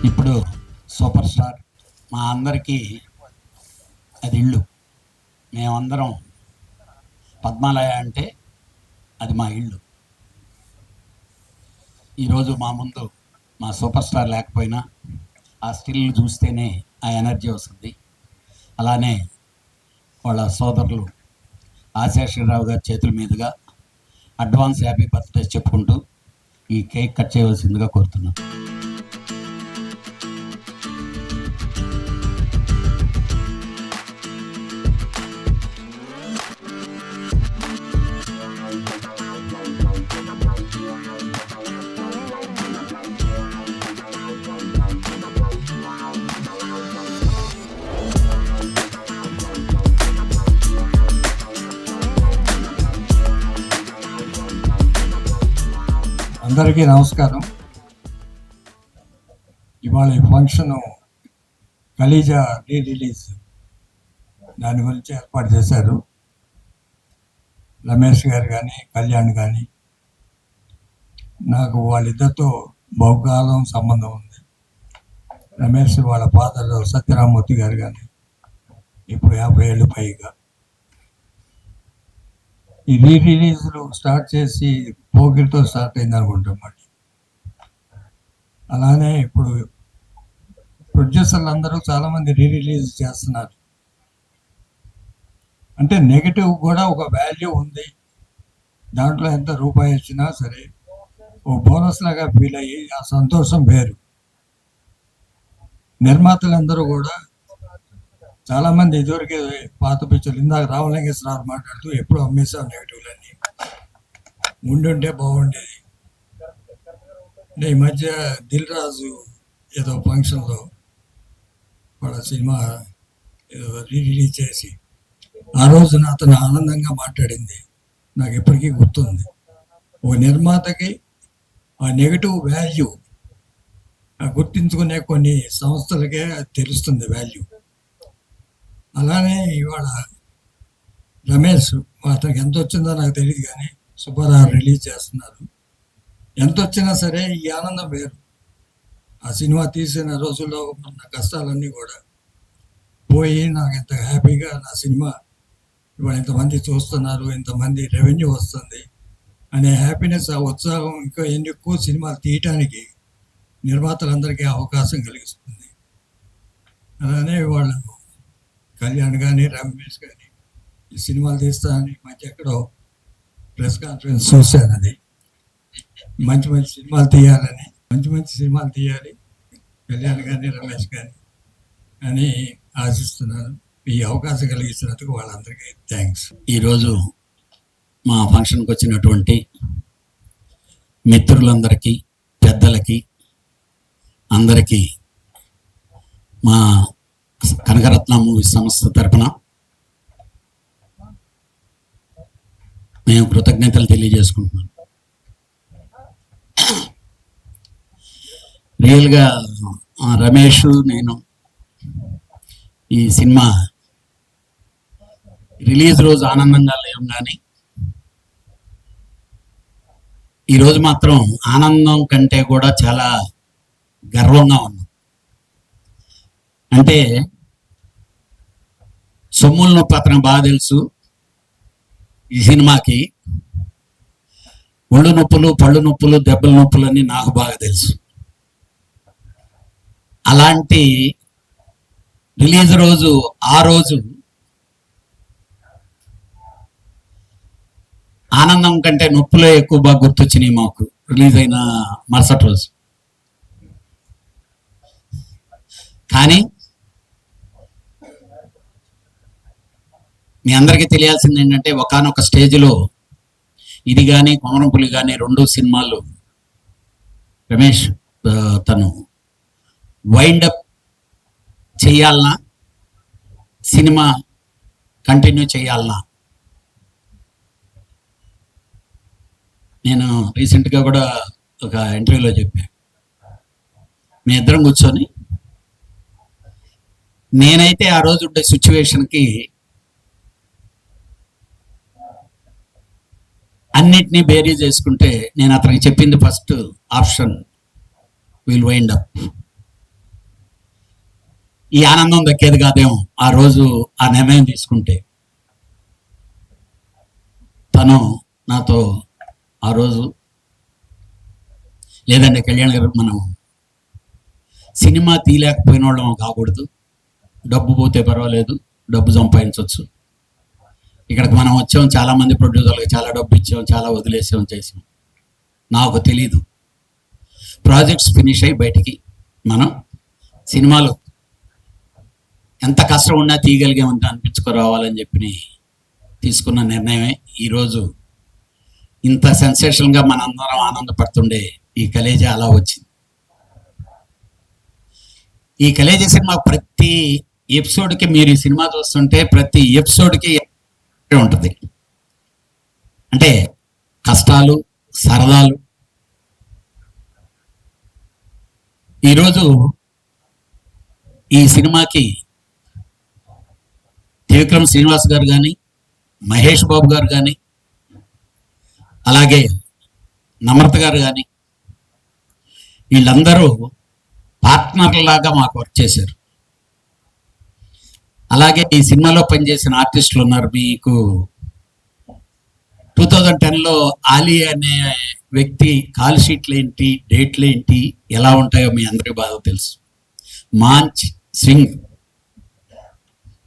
ఇప్పుడు super star మా అందరికీ అది ఇల్లు. మేమందరం పద్మాలయ అంటే అది మా ఇల్లు. ఈరోజు మా ముందు మా సూపర్ స్టార్ లేకపోయినా ఆ స్టిల్ చూస్తేనే ఆ ఎనర్జీ వస్తుంది. అలానే వాళ్ళ సోదరులు ఆశేషరావు గారి చేతుల మీదుగా అడ్వాన్స్ హ్యాపీ బర్త్డే చెప్పుకుంటూ ఈ కేక్ కట్ చేయవలసిందిగా కోరుతున్నాను. అందరికీ నమస్కారం. ఇవాళ ఈ ఫంక్షను ఖలీజా రీ రిలీజ్ దాని గురించి ఏర్పాటు చేశారు. రమేష్ గారు కానీ కళ్యాణ్ కానీ నాకు వాళ్ళిద్దరితో బహుకాలం సంబంధం ఉంది. రమేష్ వాళ్ళ ఫాదర్ సత్యరామూర్తి గారు కానీ ఇప్పుడు 50 ఏళ్ళు పైగా. ఈ రీ రిలీజ్లు స్టార్ట్ చేసి పోగిరితో స్టార్ట్ అయింది అనుకుంటాం. మళ్ళీ అలానే ఇప్పుడు ప్రొడ్యూసర్లు అందరూ చాలామంది రీ రిలీజ్ చేస్తున్నారు. అంటే నెగిటివ్ కూడా ఒక వాల్యూ ఉంది, దాంట్లో ఎంత రూపాయి వచ్చినా సరే ఓ బోనస్ లాగా ఫీల్ అయ్యి ఆ సంతోషం వేరు. నిర్మాతలందరూ కూడా చాలామంది ఇదివరకే పాత పిక్చర్లు, ఇందాక రామలింగేశ్వరరావు మాట్లాడుతూ ఎప్పుడు అమ్మేసాం నెగిటివ్లన్నీ, ఉండుంటే బాగుండేది. ఈ మధ్య దిల్ రాజు ఏదో ఫంక్షన్లో వాళ్ళ సినిమా ఏదో రిలీజ్ చేసి ఆ రోజున అతను ఆనందంగా మాట్లాడింది నాకు ఎప్పటికీ గుర్తుంది. ఓ నిర్మాతకి ఆ నెగిటివ్ వాల్యూ గుర్తించుకునే కొన్ని సంస్థలకే తెలుస్తుంది వాల్యూ. అలానే ఇవాళ రమేష్, అతనికి ఎంత వచ్చిందో నాకు తెలియదు కానీ సూపర్ రిలీజ్ చేస్తున్నారు. ఎంత వచ్చినా సరే ఈ ఆనందం వేరు. ఆ సినిమా తీసిన రోజుల్లో ఉన్న కష్టాలన్నీ కూడా పోయి నాకు ఎంత హ్యాపీగా నా సినిమా ఇవాళ ఇంతమంది చూస్తున్నారు, ఇంతమంది రెవెన్యూ వస్తుంది అనే హ్యాపీనెస్, ఆ ఉత్సాహం ఇంకా ఎన్ని ఎక్కువ సినిమాలు తీయటానికి నిర్మాతలందరికీ అవకాశం కలిగిస్తుంది. అలానే వాళ్ళు కళ్యాణ్ కానీ రమేష్ కానీ ఈ సినిమాలు తీస్తా అని మధ్య ఎక్కడో ప్రెస్ కాన్ఫరెన్స్ చూశాను. అది మంచి మంచి సినిమాలు తీయాలని, మంచి మంచి సినిమాలు తీయాలి కళ్యాణ్ కానీ రమేష్ కానీ అని ఆశిస్తున్నాను. ఈ అవకాశం కలిగిస్తున్నందుకు వాళ్ళందరికీ థ్యాంక్స్. ఈరోజు మా ఫంక్షన్కి వచ్చినటువంటి మిత్రులందరికీ, పెద్దలకి అందరికీ మా కనకరత్న మూవీ సంస్థ తరపున మేము కృతజ్ఞతలు తెలియజేసుకుంటున్నాం. రియల్గా రమేష్, నేను ఈ సినిమా రిలీజ్ రోజు ఆనందంగా లేవు, కానీ ఈరోజు మాత్రం ఆనందం కంటే కూడా చాలా గర్వంగా ఉన్నాం. అంటే సొమ్ముల నొప్పి అతనికి బాగా తెలుసు. ఈ సినిమాకి ఒళ్ళు నొప్పులు, పళ్ళు నొప్పులు, దెబ్బల నొప్పులు అన్నీ నాకు బాగా తెలుసు. అలాంటి రిలీజ్ రోజు, ఆ రోజు ఆనందం కంటే నొప్పులే ఎక్కువ బాగా గుర్తొచ్చినాయి మాకు రిలీజ్ అయిన మరుసటి రోజు. కానీ మీ అందరికీ తెలియాల్సింది ఏంటంటే, ఒకానొక స్టేజ్లో ఇది కానీ కొమరంపులి కానీ 2 సినిమాలు రమేష్ తను వైండప్ చేయాలన్నా, సినిమా కంటిన్యూ చేయాలన్నా, నేను రీసెంట్గా కూడా ఒక ఇంటర్వ్యూలో చెప్పాను. మీ ఇద్దరం కూర్చొని, నేనైతే ఆ రోజు ఉండే సిచ్యువేషన్కి అన్నిటినీ బేరీ చేసుకుంటే నేను అతనికి చెప్పింది first option will wind up. ఈ ఆనందం దక్కేది కాదేమో ఆ రోజు ఆ నిర్ణయం తీసుకుంటే. తను నాతో ఆ రోజు, లేదండి కళ్యాణ్ గారు, మనం సినిమా తీయలేకపోయిన వాళ్ళం కాకూడదు, డబ్బు పోతే పర్వాలేదు, డబ్బు సంపాదించవచ్చు. ఇక్కడికి మనం వచ్చాం, చాలామంది ప్రొడ్యూసర్లకు చాలా డబ్బు ఇచ్చాం, చాలా వదిలేసాం, చేసాం. నాకు తెలీదు ప్రాజెక్ట్స్ ఫినిష్ అయ్యి బయటికి మనం సినిమాలు ఎంత కష్టం ఉన్నా తీయగలిగామంటే అనిపించుకురావాలని చెప్పి తీసుకున్న నిర్ణయమే ఈరోజు ఇంత సెన్సేషన్గా మనందరం ఆనందపడుతుండే ఈ కలేజా అలా వచ్చింది. ఈ కలేజా సినిమా ప్రతి ఎపిసోడ్కి, మీరు ఈ సినిమా చూస్తుంటే ప్రతి ఎపిసోడ్కి ఉంటుంది. అంటే కష్టాలు, సరదాలు. ఈరోజు ఈ సినిమాకి త్రివిక్రమ్ శ్రీనివాస్ గారు కానీ, మహేష్ బాబు గారు కానీ, అలాగే నమ్రత గారు కానీ, వీళ్ళందరూ పార్ట్నర్లాగా మాకు వర్క్ చేశారు. అలాగే ఈ సినిమాలో పనిచేసిన ఆర్టిస్టులు ఉన్నారు. మీకు 2010లో ఆలీ అనే వ్యక్తి కాల్ షీట్లు ఏంటి, డేట్లు ఏంటి, ఎలా ఉంటాయో మీ అందరికీ బాగా తెలుసు. మాంచ్ సింగ్,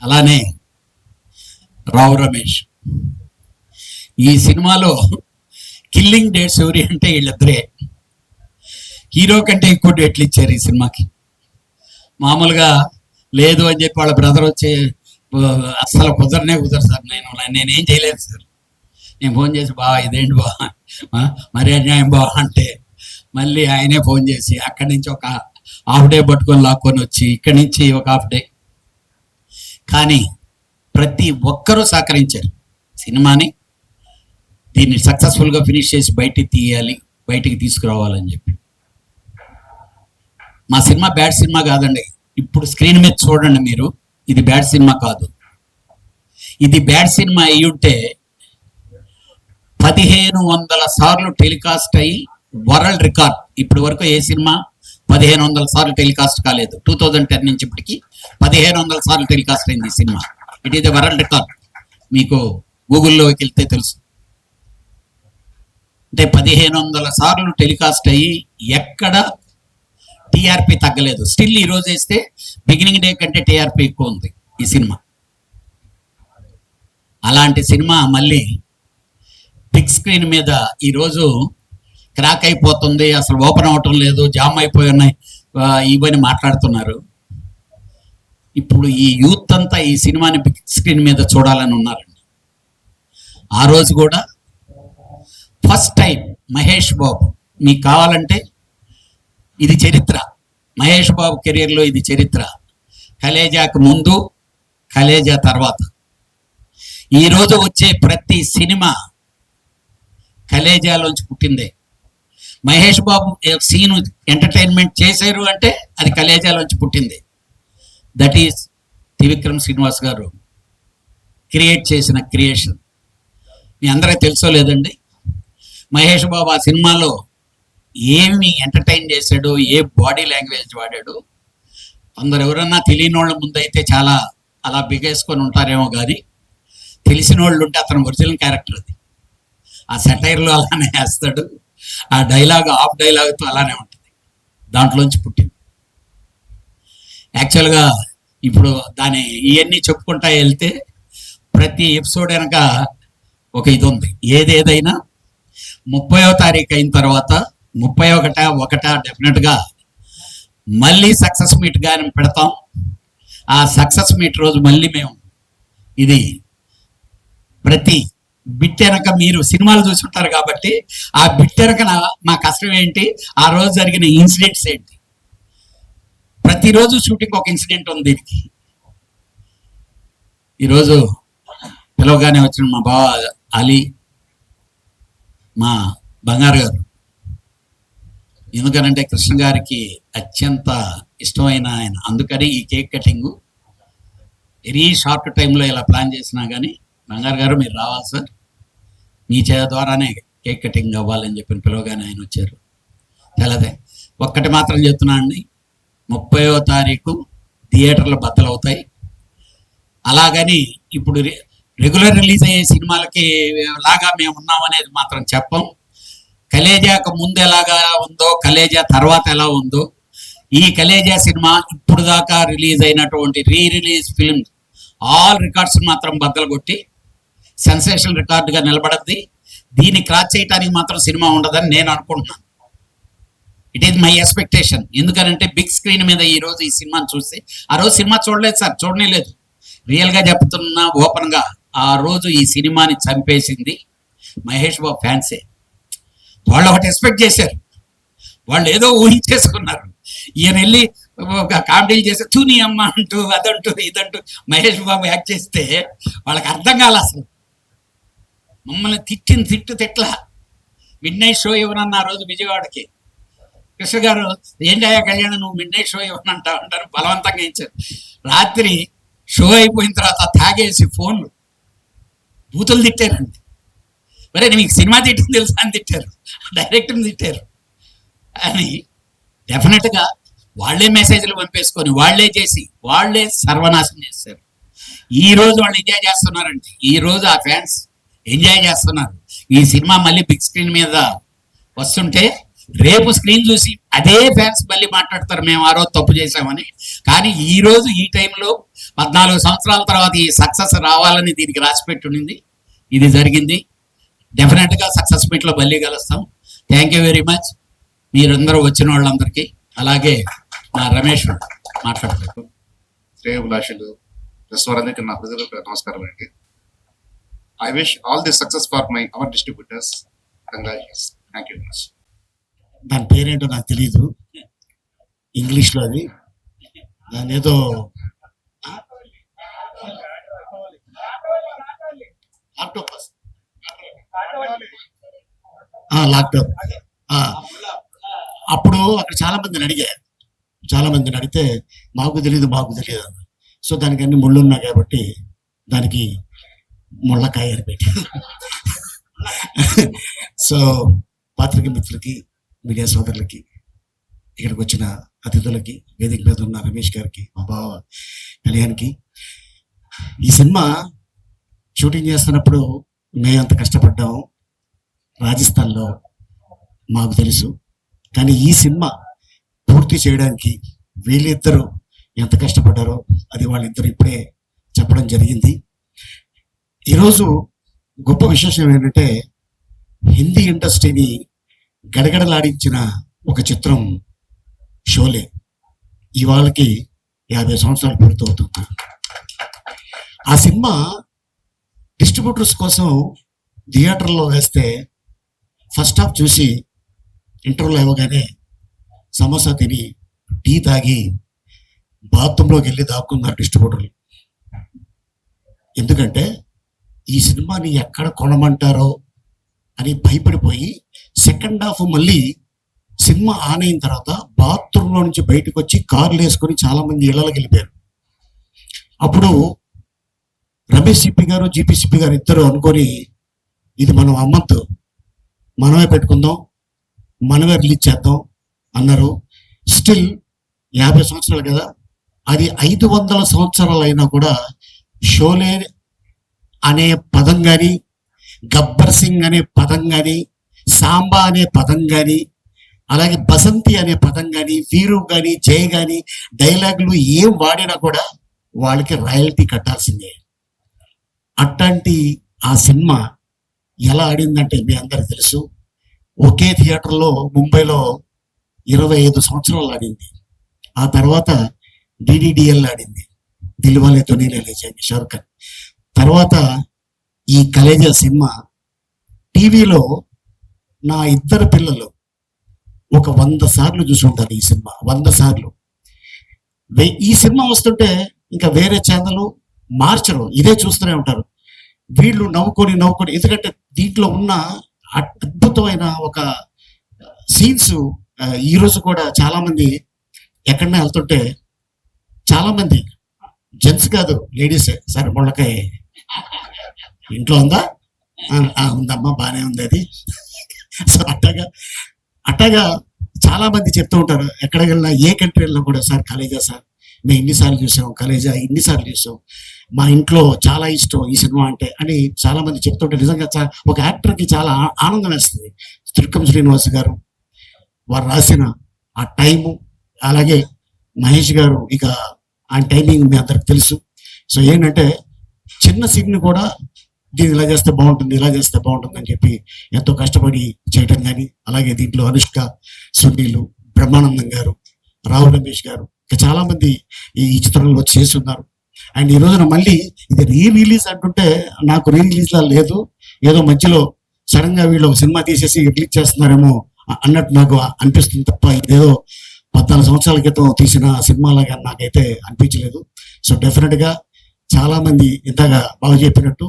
అలానే రావు రమేష్. ఈ సినిమాలో కిల్లింగ్ డేట్స్ ఎవరి అంటే వీళ్ళిద్దరే. హీరో కంటే ఎక్కువ డేట్లు ఇచ్చారు ఈ సినిమాకి. మామూలుగా లేదు అని చెప్పి వాళ్ళ బ్రదర్ వచ్చి అస్సలు కుదరదు సార్, నేనేం చేయలేదు సార్. నేను ఫోన్ చేసి, బా ఇదేంటి బా మరి అన్యాయం బా అంటే, మళ్ళీ ఆయనే ఫోన్ చేసి అక్కడి నుంచి ఒక హాఫ్ డే పట్టుకొని లాక్కొని వచ్చి ఇక్కడి నుంచి ఒక హాఫ్ డే. కానీ ప్రతి ఒక్కరూ సహకరించారు సినిమాని, దీన్ని సక్సెస్ఫుల్గా ఫినిష్ చేసి బయటికి తీసుకురావాలని చెప్పి. మా సినిమా బ్యాడ్ సినిమా కాదండి. ఇప్పుడు స్క్రీన్ మీద చూడండి మీరు, ఇది బ్యాడ్ సినిమా కాదు. ఇది బ్యాడ్ సినిమా అయి ఉంటే 1500 సార్లు టెలికాస్ట్ అయ్యి వరల్డ్ రికార్డ్. ఇప్పటి వరకు ఏ సినిమా 1500 సార్లు టెలికాస్ట్ కాలేదు. 2010 నుంచి ఇప్పటికి 1500 సార్లు టెలికాస్ట్ అయింది ఈ cinema. It is the world record. మీకు గూగుల్లోకి వెళ్తే తెలుసు. అంటే 1500 సార్లు టెలికాస్ట్ అయ్యి ఎక్కడ టీఆర్పీ తగ్గలేదు. స్టిల్ ఈ రోజు వేస్తే బిగినింగ్ డే కంటే టీఆర్పీ ఎక్కువ ఉంది ఈ సినిమా. అలాంటి సినిమా మళ్ళీ బిగ్ స్క్రీన్ మీద ఈరోజు క్రాక్ అయిపోతుంది, అసలు ఓపెన్ అవటం లేదు, జామ్ అయిపోయి ఉన్నాయి, ఇవన్నీ మాట్లాడుతున్నారు. ఇప్పుడు ఈ యూత్ అంతా ఈ సినిమాని బిగ్ స్క్రీన్ మీద చూడాలని ఉన్నారండి. ఆ రోజు కూడా ఫస్ట్ టైం మహేష్ బాబు, మీకు కావాలంటే ఇది చరిత్ర, మహేష్ బాబు కెరీర్లో ఇది చరిత్ర. కలేజాకు ముందు, కలేజా తర్వాత. ఈరోజు వచ్చే ప్రతి సినిమా కలేజాలోంచి పుట్టిందే. మహేష్ బాబు సీను ఎంటర్టైన్మెంట్ చేశారు అంటే అది కలేజాలోంచి పుట్టింది. దట్ ఈస్ త్రివిక్రమ్ శ్రీనివాస్ గారు క్రియేట్ చేసిన క్రియేషన్. మీ అందరికీ తెలుసో లేదండి, మహేష్ బాబు ఆ సినిమాలో ఏమి ఎంటర్టైన్ చేశాడు, ఏ బాడీ లాంగ్వేజ్ వాడాడు. కొందరు ఎవరన్నా తెలియని వాళ్ళ ముందు అయితే చాలా అలా బిగేసుకొని ఉంటారేమో, కానీ తెలిసిన వాళ్ళు ఉంటే అతను ఒరిజినల్ క్యారెక్టర్ అది. ఆ సెటైర్లో అలానే వేస్తాడు, ఆ డైలాగ్ హాఫ్ డైలాగ్తో అలానే ఉంటుంది. దాంట్లోంచి పుట్టింది. యాక్చువల్గా ఇప్పుడు దాని ఇవన్నీ చెప్పుకుంటా వెళ్తే ప్రతి ఎపిసోడ్ వెనక ఒక ఇది ఉంది. ఏదేదైనా 30వ తారీఖు అయిన తర్వాత 31 డెఫినెట్గా మళ్ళీ సక్సెస్ మీట్ కానీ పెడతాం. ఆ సక్సెస్ మీట్ రోజు మళ్ళీ మేము ఇది ప్రతి బిట్ వెనక, మీరు సినిమాలు చూసుంటారు కాబట్టి ఆ బిట్ వెనక మా కష్టం ఏంటి, ఆ రోజు జరిగిన ఇన్సిడెంట్స్ ఏంటి. ప్రతిరోజు షూటింగ్ ఒక ఇన్సిడెంట్ ఉంది దీనికి. ఈరోజు పిలవగానే వచ్చిన మా బావ అలీ, మా బంగారు గారు, ఎందుకనంటే కృష్ణ గారికి అత్యంత ఇష్టమైన ఆయన. అందుకని ఈ కేక్ కటింగ్ వెరీ షార్ట్ టైంలో ఇలా ప్లాన్ చేసినా కానీ, బంగారు గారు మీరు రావాలి సార్, మీ ద్వారానే కేక్ కటింగ్ అవ్వాలని చెప్పి పిలవగానే ఆయన వచ్చారు. తెలదే ఒక్కటి మాత్రం చెప్తున్నా అండి, 30వ తారీఖు థియేటర్లు బద్దలవుతాయి. అలాగని ఇప్పుడు రెగ్యులర్ రిలీజ్ అయ్యే సినిమాలకి లాగా మేము ఉన్నామనేది మాత్రం చెప్పం. కలేజాకు ముందు ఎలాగా ఉందో, కలేజా తర్వాత ఎలా ఉందో, ఈ కలేజా సినిమా ఇప్పుడు దాకా రిలీజ్ అయినటువంటి రిలీజ్ ఫిల్మ్స్ ఆల్ రికార్డ్స్ మాత్రం బద్దలు కొట్టి సెన్సేషన్ రికార్డుగా నిలబడద్ది. దీన్ని క్రాస్ చేయడానికి మాత్రం సినిమా ఉండదని నేను అనుకుంటున్నాను. It is my expectation. ఎందుకంటే బిగ్ స్క్రీన్ మీద ఈ రోజు ఈ సినిమాని చూస్తే, ఆ రోజు సినిమా చూడలేదు సార్, చూడలేదు. రియల్గా చెప్తున్నా ఓపెన్గా, ఆ రోజు ఈ సినిమాని చంపేసింది మహేష్ బాబు ఫ్యాన్సే. వాళ్ళు ఒకటి ఎక్స్పెక్ట్ చేశారు, వాళ్ళు ఏదో ఊహించేసుకున్నారు. ఈయన వెళ్ళి ఒక కామెడీలు చేస్తే తూని అమ్మ అంటూ అదంటూ ఇదంటూ మహేష్ బాబు యాక్ట్ చేస్తే వాళ్ళకి అర్థం కాలే. అసలు మమ్మల్ని తిట్ల మిడ్ నైట్ షో ఇవ్వనన్న ఆ రోజు విజయవాడకి కృష్ణ గారు, ఏంటయ్యా కళ్యాణం నువ్వు మిడ్ నైట్ షో ఇవ్వనంటావు అంటారు, బలవంతంగా ఇచ్చారు. రాత్రి షో అయిపోయిన తర్వాత తాగేసి ఫోన్లు బూతులు తిట్టారండి. మరే మీకు సినిమా తిట్టింది తెలుసా అని తిట్టారు, డైరెక్టర్ని తిట్టారు అని. డెఫినెట్గా వాళ్ళే మెసేజ్లు పంపేసుకొని వాళ్ళే చేసి వాళ్ళే సర్వనాశనం చేస్తారు. ఈ రోజు వాళ్ళు ఎంజాయ్ చేస్తున్నారండి. ఈ రోజు ఆ ఫ్యాన్స్ ఎంజాయ్ చేస్తున్నారు. ఈ సినిమా మళ్ళీ బిగ్ స్క్రీన్ మీద వస్తుంటే రేపు స్క్రీన్ చూసి అదే ఫ్యాన్స్ మళ్ళీ మాట్లాడతారు, మేము ఆ రోజు తప్పు చేశామని. కానీ ఈ రోజు ఈ టైంలో 14 సంవత్సరాల తర్వాత ఈ సక్సెస్ రావాలని దీనికి రాసిపెట్టుండింది. ఇది జరిగింది. డెఫినెట్గా సక్సెస్ మీట్లో మళ్ళీ కలుస్తాం. థ్యాంక్ యూ వెరీ మచ్ మీరందరూ వచ్చిన వాళ్ళందరికీ. అలాగే మా రమేష్ మాట్లాడతారు. శ్రేయోభిలాషులు రెస్టారెంట్కి నా హృదయపూర్వక నమస్కారం అండి. I wish all the success for hour distributors. Congratulations. Thank you very much. దాని పేరేంటో నాకు తెలీదు ఇంగ్లీష్లో. అది దాని ఏదో లాక్డౌన్. అప్పుడు అక్కడ చాలా మందిని అడిగితే మాకు తెలియదు అన్న. సో దానికి అన్ని ముళ్ళు ఉన్నాయి కాబట్టి దానికి ముళ్ళకాయ అని పెట్టి. సో పాత్రిక మిత్రులకి, మీడియా సోదరులకి, ఇక్కడికి వచ్చిన అతిథులకి, వేదిక మీద ఉన్న రమేష్ గారికి, మా బావ కళ్యాణ్కి, ఈ సినిమా షూటింగ్ చేస్తున్నప్పుడు మేము అంత కష్టపడ్డాము రాజస్థాన్లో మాకు తెలుసు. కానీ ఈ సినిమా పూర్తి చేయడానికి వీళ్ళిద్దరూ ఎంత కష్టపడ్డారో అది వాళ్ళిద్దరు ఇప్పుడే చెప్పడం జరిగింది. ఈరోజు గొప్ప విశేషం ఏంటంటే హిందీ ఇండస్ట్రీని గడగడలాడించిన ఒక చిత్రం షోలే ఇవాళకి 50 సంవత్సరాలు పూర్తవుతుంది. ఆ సినిమా డిస్ట్రిబ్యూటర్స్ కోసం థియేటర్లో వేస్తే ఫస్ట్ హాఫ్ చూసి ఇంటర్వ్యూలో ఇవ్వగానే సమోసా తిని టీ తాగి బాత్రూంలోకి వెళ్ళి దాక్కున్నారు డిస్ట్రిబ్యూటర్లు. ఎందుకంటే ఈ సినిమాని ఎక్కడ కొనమంటారో అని భయపడిపోయి సెకండ్ హాఫ్ మళ్ళీ సినిమా ఆన్ అయిన తర్వాత బాత్రూంలో నుంచి బయటకు వచ్చి కార్లు వేసుకొని చాలా మంది ఇళ్లకి వెళ్ళిపోయారు. అప్పుడు రమేష్ సిప్పి గారు, జీపీ సిప్పి గారు ఇద్దరు అనుకొని ఇది మనం అమ్మద్దు, మనమే పెట్టుకుందాం, మనమే రిలీజ్ చేద్దాం అన్నారు. స్టిల్ 50 సంవత్సరాలు కదా, అది 500 సంవత్సరాలు అయినా కూడా షోలే అనే పదం కానీ, గబ్బర్ సింగ్ అనే పదం కానీ, సాంబా అనే పదం కానీ, అలాగే బసంతి అనే పదం కానీ, వీరు కానీ, జయ కానీ డైలాగులు ఏం వాడినా కూడా వాళ్ళకి రాయల్టీ కట్టాల్సిందే. అట్లాంటి ఆ సినిమా ఎలా ఆడిందంటే మీ అందరికి తెలుసు. ఒకే థియేటర్లో ముంబైలో 25 సంవత్సరాలు ఆడింది. ఆ తర్వాత డిడిడిఎల్ ఆడింది, దిల్వాలే దునియా లే జాయేంగే షారుఖ్ ఖాన్. తర్వాత ఈ కలేజా సినిమా టీవీలో నా ఇద్దరు పిల్లలు ఒక 100 సార్లు చూసి ఉంటారు. ఈ సినిమా 100 సార్లు. ఈ సినిమా వస్తుంటే ఇంకా వేరే ఛానల్ మార్చరు, ఇదే చూస్తూనే ఉంటారు. వీళ్ళు నవ్వుకొని ఎందుకంటే దీంట్లో ఉన్న అద్భుతమైన ఒక సీన్స్. ఈరోజు కూడా చాలా మంది ఎక్కడన్నా వెళ్తుంటే చాలా మంది జెంట్స్ కాదు లేడీసే, సరే ముళ్ళకాయ ఇంట్లో ఉందా, ఉందమ్మా బాగానే ఉంది అది. సో అట్టగా చాలా మంది చెప్తూ ఉంటారు. ఎక్కడికి వెళ్ళినా ఏ కంట్రీ వెళ్ళినా కూడా సార్ కలేజా సార్ మేము ఇన్నిసార్లు చూసాం, కలేజా ఇన్నిసార్లు చూసాం, మా ఇంట్లో చాలా ఇష్టం ఈ సినిమా అంటే అని చాలా మంది చెప్తుంటే నిజంగా ఒక యాక్టర్కి చాలా ఆనందం వేస్తుంది. త్రిక్కం శ్రీనివాస్ గారు వారు రాసిన ఆ టైము, అలాగే మహేష్ గారు ఇక ఆయన టైమింగ్ మీ అందరికి తెలుసు. సో ఏంటంటే చిన్న సీన్ని కూడా దీన్ని ఇలా చేస్తే బాగుంటుంది, ఇలా చేస్తే బాగుంటుంది అని చెప్పి ఎంతో కష్టపడి చేయటం కానీ, అలాగే దీంట్లో అనుష్క, సునీలు, బ్రహ్మానందం గారు, రావు రమేష్ గారు ఇంకా చాలా మంది ఈ చిత్రంలో చేస్తున్నారు. అండ్ ఈ రోజున మళ్ళీ ఇది రిలీజ్ అంటుంటే నాకు రిలీజ్ లా లేదు, ఏదో మధ్యలో సడన్ గా వీళ్ళు ఒక సినిమా తీసేసి రిలీజ్ చేస్తున్నారేమో అన్నట్టు నాకు అనిపిస్తుంది తప్ప ఇదేదో 14 సంవత్సరాల క్రితం తీసిన సినిమాలాగా నాకైతే అనిపించలేదు. సో డెఫినెట్ గా చాలా మంది ఇందాక బాగా చెప్పినట్టు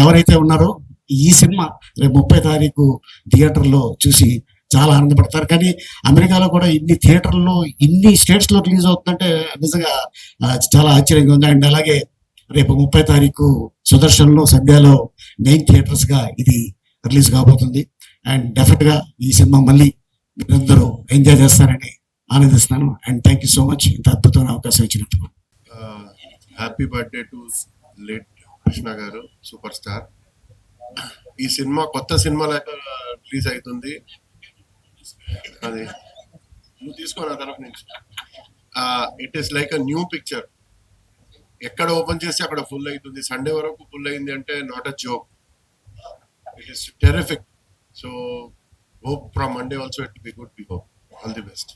ఎవరైతే ఉన్నారో ఈ సినిమా రేపు 30 తారీఖు థియేటర్లో చూసి చాలా ఆనందపడతారు. కానీ అమెరికాలో కూడా ఇన్ని థియేటర్లో ఇన్ని స్టేట్స్ లో రిలీజ్ అవుతుందంటే నిజంగా చాలా ఆశ్చర్యంగా ఉంది. అండ్ అలాగే రేపు 30 తారీఖు సుదర్శన్లో, సంధ్యాలో మెయిన్ థియేటర్స్ గా ఇది రిలీజ్ కాబోతుంది. అండ్ డెఫినెట్ గా ఈ సినిమా మళ్ళీ మీరందరూ ఎంజాయ్ చేస్తారని ఆనందిస్తున్నాను. And thank you so much ఇంత అద్భుతమైన అవకాశం ఇచ్చినందుకు. Happy birthday to late Krishna garu, super star. ఈ సినిమా కొత్త సినిమా లాగా రిలీజ్ అవుతుంది. అది నువ్వు తీసుకో నా తరఫు నుంచి. It is like a new picture. ఎక్కడ ఓపెన్ చేస్తే అక్కడ ఫుల్ అవుతుంది. సండే వరకు ఫుల్ అయింది అంటే not a joke. It is terrific. So hope from Monday also it will be good. We hope. All the best.